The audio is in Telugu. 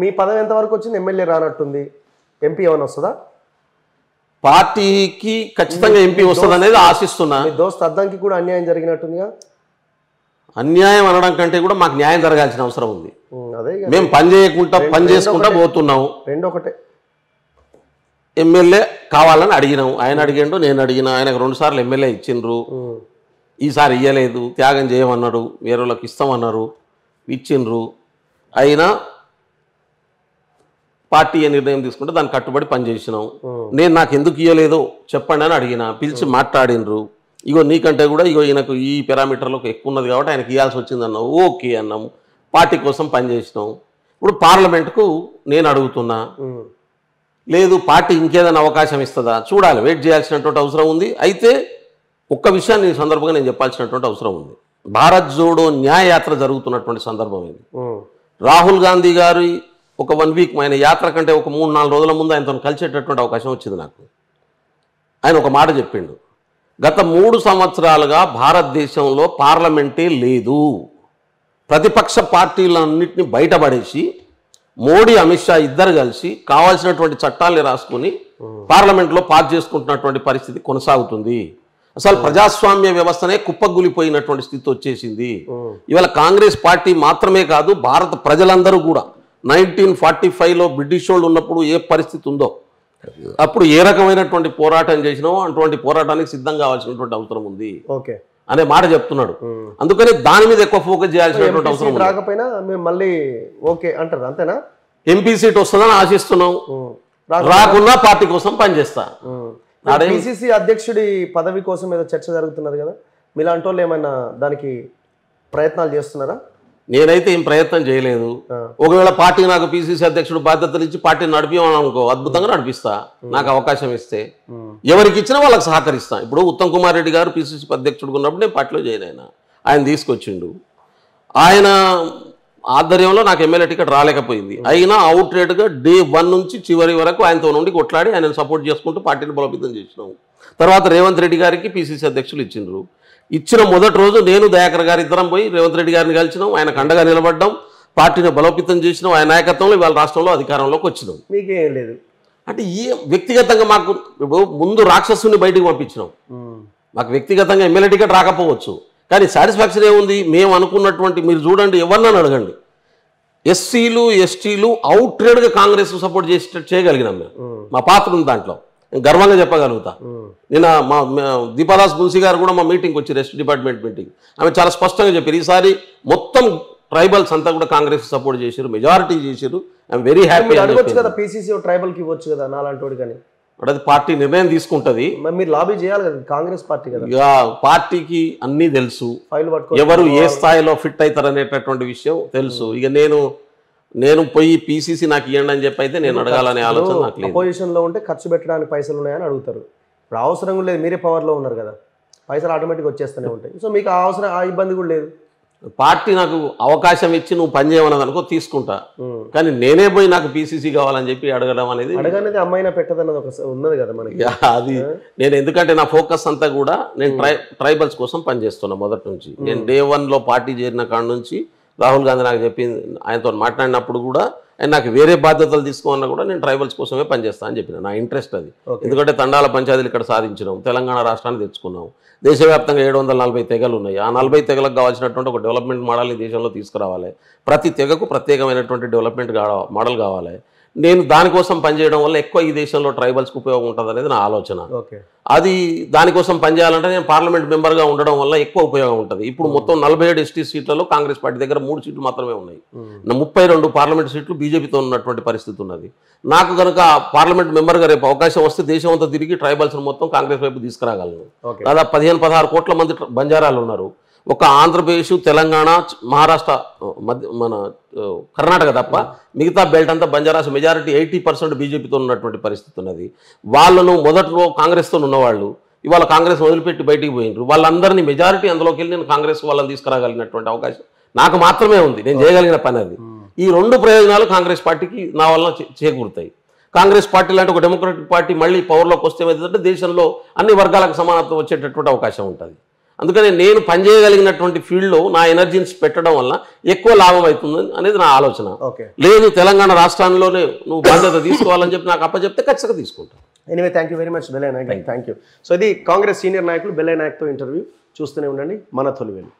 మీ పదవి ఎంతవరకు వచ్చింది? ఎమ్మెల్యే రానట్టుంది, ఎంపీ ఏమైనా వస్తుందా? పార్టీకి ఖచ్చితంగా ఎంపీ వస్తుంది అనేది ఆశిస్తున్నా. మీ దోస్త్ అద్దంకి కూడా అన్యాయం జరిగినట్టుందిగా. అన్యాయం అనడం కంటే కూడా మాకు న్యాయం జరగాల్సిన అవసరం ఉంది. అదే మేము పని చేసుకుంటా పోతున్నాము. రెండు ఒకటే. ఎమ్మెల్యే కావాలని అడిగినాం, ఆయన అడిగిండు, నేను అడిగిన. ఆయనకు 2 సార్లు ఎమ్మెల్యే ఇచ్చిండ్రు, ఈసారి ఇయ్యలేదు, త్యాగం చేయమన్నారు, వేరే వాళ్ళకి ఇస్తామన్నారు, ఇచ్చిండ్రు. అయినా పార్టీ ఏ నిర్ణయం తీసుకుంటే దానికి కట్టుబడి పనిచేసినాం. నేను నాకు ఎందుకు ఇయ్యలేదో చెప్పండి అని అడిగిన, పిలిచి మాట్లాడినరు. ఇగో నీకంటే కూడా ఇగో ఈయనకు ఈ పారామీటర్లో ఎక్కువ ఉన్నది కాబట్టి ఆయనకి ఇవ్వాల్సి వచ్చింది అన్నావు. ఓకే అన్నాము, పార్టీ కోసం పనిచేసినాం. ఇప్పుడు పార్లమెంట్కు నేను అడుగుతున్నా, లేదు పార్టీ ఇంకేదైనా అవకాశం ఇస్తుందా చూడాలి, వెయిట్ చేయాల్సినటువంటి అవసరం ఉంది. అయితే ఒక్క విషయాన్ని ఈ సందర్భంగా నేను చెప్పాల్సినటువంటి అవసరం ఉంది. భారత్ జోడో న్యాయయాత్ర జరుగుతున్నటువంటి సందర్భం ఇది. రాహుల్ గాంధీ గారి ఒక 1 వీక్ ఆయన యాత్ర కంటే ఒక 3-4 రోజుల ముందు ఆయనతో కలిసేటటువంటి అవకాశం వచ్చింది నాకు. ఆయన ఒక మాట చెప్పిండు, గత 3 సంవత్సరాలుగా భారతదేశంలో పార్లమెంటే లేదు, ప్రతిపక్ష పార్టీలన్నింటినీ బయటపడేసి మోడీ అమిత్ షా ఇద్దరు కలిసి కావాల్సినటువంటి చట్టాలని రాసుకుని పార్లమెంట్లో పాస్ చేసుకుంటున్నటువంటి పరిస్థితి కొనసాగుతుంది. అసలు ప్రజాస్వామ్య వ్యవస్థనే కుప్పగులిపోయినటువంటి స్థితి వచ్చేసింది. ఇవాళ కాంగ్రెస్ పార్టీ మాత్రమే కాదు, భారత ప్రజలందరూ కూడా 1945లో బ్రిటిష్ వాళ్ళు ఉన్నప్పుడు ఏ పరిస్థితి ఉందో అప్పుడు ఏ రకమైనటువంటి పోరాటం చేసినామో అటువంటి పోరాటానికి సిద్ధం కావాల్సినటువంటి అవసరం ఉంది అనే మాట చెప్తున్నాడు. అందుకని దాని మీద ఎక్కువ ఫోకస్ చేయాల్సినటువంటి అవసరం ఉంది. రాకపోయినా మేము మళ్ళీ ఓకే అంటారు, అంతేనా? ఎంపీ సీట్ వస్తుందని ఆశిస్తున్నాం, రాకున్నా పార్టీ కోసం పనిచేస్తా. పిసిసి అధ్యక్షుడి పదవి కోసం ఏదో చర్చ జరుగుతున్నది కదా, మీలాంటి వాళ్ళు ఏమైనా దానికి ప్రయత్నాలు చేస్తున్నారా? నేనైతే ఏం ప్రయత్నం చేయలేదు. ఒకవేళ పార్టీ నాకు పిసిసి అధ్యక్షుడు బాధ్యతలు ఇచ్చి పార్టీని నడిపిమని అనుకో, అద్భుతంగా నడిపిస్తా. నాకు అవకాశం ఇస్తే ఎవరికి ఇచ్చినా వాళ్ళకి సహకరిస్తా. ఇప్పుడు ఉత్తమ్ కుమార్ రెడ్డి గారు పిసిసి అధ్యక్షుడు ఉన్నప్పుడు నేను పార్టీలో జాయిన్ ఆయన తీసుకొచ్చిండు. ఆయన ఆధ్వర్యంలో నాకు ఎమ్మెల్యే టికెట్ రాలేకపోయింది. అయినా అవుట్ రేట్గా డే 1 నుంచి చివరి వరకు ఆయనతో నుండి కొట్లాడి ఆయనను సపోర్ట్ చేసుకుంటూ పార్టీని బలోపేతం చేసినాము. తర్వాత రేవంత్ రెడ్డి గారికి పిసిసి అధ్యక్షులు ఇచ్చిండ్రు. ఇచ్చిన మొదటి రోజు నేను దయాకర్ గారి ఇద్దరం పోయి రేవంత్ రెడ్డి గారిని కలిసినాం, ఆయనకు అండగా నిలబడ్డాం, పార్టీని బలోపేతం చేసినాం. ఆయన నాయకత్వంలో ఇవాళ రాష్ట్రంలో అధికారంలోకి వచ్చినాం. మీకేం లేదు అంటే వ్యక్తిగతంగా మాకు ఇప్పుడు ముందు రాక్షసుని బయటికి పంపించినాం. మాకు వ్యక్తిగతంగా ఎమ్మెల్యే టికెట్ రాకపోవచ్చు, కానీ సాటిస్ఫాక్షన్ ఏముంది? మేము అనుకున్నటువంటి, మీరు చూడండి ఎవరినైనా అడగండి, ఎస్సీలు ఎస్టీలు అవుట్ రేట్గా కాంగ్రెస్ సపోర్ట్ చేయగలిగినాం మేము. మా పాత్ర ఉంది దాంట్లో, గర్వంగా చెప్పగలుగుతా. నిన్న మా దీపాదాస్ మున్సీ గారు కూడా మా మీటింగ్కి వచ్చి ఎస్టీ డిపార్ట్మెంట్ మీటింగ్, ఆమె చాలా స్పష్టంగా చెప్పారు, ఈసారి మొత్తం ట్రైబల్స్ అంతా కూడా కాంగ్రెస్ సపోర్ట్ చేశారు, మెజారిటీ చేశారు. I'm very happy. అడగొచ్చు కదా పిసిసి ట్రైబల్కి ఇవ్వచ్చు కదా నాలాంటి, కానీ అది పార్టీ నిర్ణయం తీసుకుంటది. మీరు లాబీ చేయాలి కదా, కాంగ్రెస్ పార్టీ కదా. ఇక పార్టీకి అన్నీ తెలుసు, ఎవరు ఏ స్థాయిలో ఫిట్ అవుతారు అనేటటువంటి విషయం తెలుసు. ఇక నేను పోయి పిసిసి నాకు ఇవ్వండి అని చెప్పి అయితే నేను అడగాలనే ఆలోచన నాకు లేదు. అపోజిషన్ లో ఉంటే ఖర్చు పెట్టడానికి పైసలు ఉన్నాయని అడుగుతారు. ఇప్పుడు అవసరం లేదు, మీరే పవర్లో ఉన్నారు కదా, పైసలు ఆటోమేటిక్గా వచ్చేస్తూనే ఉంటాయి. సో మీకు ఆ అవసరం, ఆ ఇబ్బంది కూడా లేదు. పార్టీ నాకు అవకాశం ఇచ్చి నువ్వు పని చేయమన్నది అనుకో తీసుకుంటా, కానీ నేనే పోయి నాకు పిసిసి కావాలని చెప్పి అడగడం అనేది అమ్మాయినా పెట్టదన్నది ఒక ఉన్నది కదా మనకి. అది నేను ఎందుకంటే నా ఫోకస్ అంతా కూడా నేను ట్రైబల్స్ కోసం పనిచేస్తున్నా మొదటి నుంచి. నేను డే 1లో పార్టీ చేరిన కాడ నుంచి రాహుల్ గాంధీ నాకు చెప్పింది, ఆయనతో మాట్లాడినప్పుడు కూడా ఆయన నాకు వేరే బాధ్యతలు తీసుకోమన్నా కూడా నేను ట్రైబల్స్ కోసమే పనిచేస్తాను అని చెప్పిన. నా ఇంట్రెస్ట్ అది. ఎందుకంటే తండాల పంచాయతీలు ఇక్కడ సాధించినాం, తెలంగాణ రాష్ట్రాన్ని తెచ్చుకున్నాం, దేశవ్యాప్తంగా 740 తెగలు ఉన్నాయి. ఆ 40 తెగలకు కావాల్సినటువంటి ఒక డెవలప్మెంట్ మోడల్ని దేశంలో తీసుకురావాలి. ప్రతి తెగకు ప్రత్యేకమైనటువంటి డెవలప్మెంట్ మోడల్ కావాలి. నేను దానికోసం పనిచేయడం వల్ల ఎక్కువ ఈ దేశంలో ట్రైబల్స్కి ఉపయోగం ఉంటుంది అనేది నా ఆలోచన. అది దానికోసం పనిచేయాలంటే నేను పార్లమెంట్ మెంబర్గా ఉండడం వల్ల ఎక్కువ ఉపయోగం ఉంటుంది. ఇప్పుడు మొత్తం 47 ఎస్టీ సీట్లలో కాంగ్రెస్ పార్టీ దగ్గర 3 సీట్లు మాత్రమే ఉన్నాయి. 32 పార్లమెంట్ సీట్లు బీజేపీతో ఉన్నటువంటి పరిస్థితి ఉన్నది. నాకు కనుక పార్లమెంట్ మెంబర్గా రేపు అవకాశం వస్తే దేశం అంతా తిరిగి ట్రైబల్స్ మొత్తం కాంగ్రెస్ వైపు తీసుకురాగలను. దాదాపు 15-16 కోట్ల మంది బంజారాలు ఉన్నారు. ఒక ఆంధ్రప్రదేశ్, తెలంగాణ, మహారాష్ట్ర, మన కర్ణాటక తప్ప మిగతా బెల్ట్ అంతా బంజారాస్ మెజారిటీ 80% బీజేపీతో ఉన్నటువంటి పరిస్థితి ఉన్నది. వాళ్ళను మొదట్లో కాంగ్రెస్తో ఉన్నవాళ్ళు ఇవాళ కాంగ్రెస్ వదిలిపెట్టి బయటికి పోయినారు. వాళ్ళందరినీ మెజారిటీ అందులోకి వెళ్ళి నేను కాంగ్రెస్ వాళ్ళని తీసుకురాగలిగినటువంటి అవకాశం నాకు మాత్రమే ఉంది. నేను చేయగలిగిన పని అది. ఈ 2 ప్రయోజనాలు కాంగ్రెస్ పార్టీకి నా వల్ల చేకూరుతాయి. కాంగ్రెస్ పార్టీ లాంటి ఒక డెమోక్రటిక్ పార్టీ మళ్ళీ పవర్లోకి వస్తే ఏమవుతుందంటే దేశంలో అన్ని వర్గాలకు సమానత్వం వచ్చేటటువంటి అవకాశం ఉంటుంది. అందుకని నేను పనిచేయగలిగినటువంటి ఫీల్డ్లో నా ఎనర్జీని పెట్టడం వల్ల ఎక్కువ లాభం అవుతుంది అనేది నా ఆలోచన. లేదు తెలంగాణ రాష్ట్రంలోనే నువ్వు బాధ్యత తీసుకోవాలని చెప్పి నాకు అప్పచెప్తే ఖచ్చితంగా తీసుకుంటాను. Anyway thank you very much Bellayya Nayak. Thank you. So ఇది కాంగ్రెస్ సీనియర్ నాయకులు బెల్లయ్య నాయక్తో ఇంటర్వ్యూ. చూస్తూనే ఉండండి మన తొలి వెలుగు.